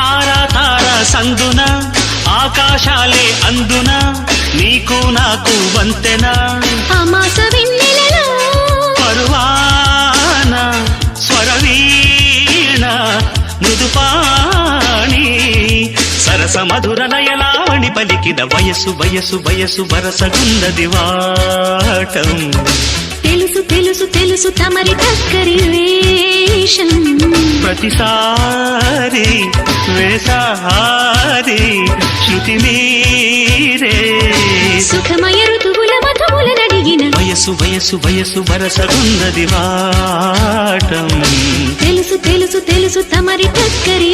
తారా తారా సందున ఆకాశాలే అందున నీకు నాకు వంతెన అమాస వెన్నెలలో పరువాన స్వరవీణ మృదుపాణి సరస మధుర నయలావణి పలికిన వయసు వయసు వయసు వరసగున్నది వాటం తెలుసు తెలుసు తెలుసు తమరి టక్కరి వేషం ప్రతిసారి వేసారి శృతి మీరే సుఖమయ ఋతువుల మధువుల నడిగిన వయసు వయసు వయసు వరసగున్నది వాటం తెలుసు తెలుసు తెలుసు తమరి టక్కరి